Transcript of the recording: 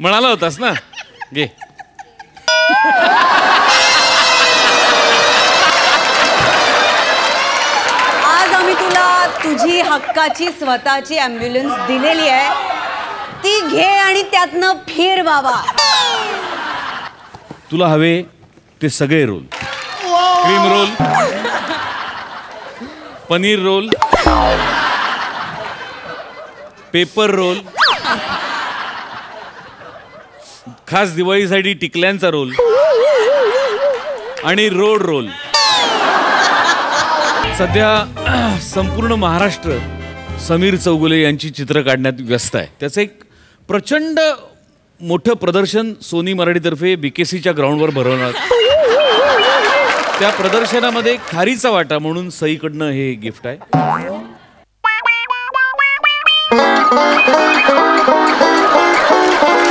म्हणाला होतास ना. घे. आज आम्ही तुला तुझी हक्काची स्वतःची ॲम्ब्युलन्स दिलेली आहे. ती घे आणि त्यातनं फिर बाबा. तुला हवे ते सगळे roll. Cream roll, paneer roll, paper roll, खास दिवाळीसाठी टिकल्यांचा रोल आणि रोड रोल. सध्या संपूर्ण महाराष्ट्र समीर चौगुले यांची चित्र काढण्यात व्यस्त आहे. त्याचं एक प्रचंड मोठं प्रदर्शन सोनी मराठीतर्फे BKCच्या ग्राउंडवर भरवणार. त्या प्रदर्शनामध्ये खारीचा वाटा म्हणून सईकडनं हे गिफ्ट आहे.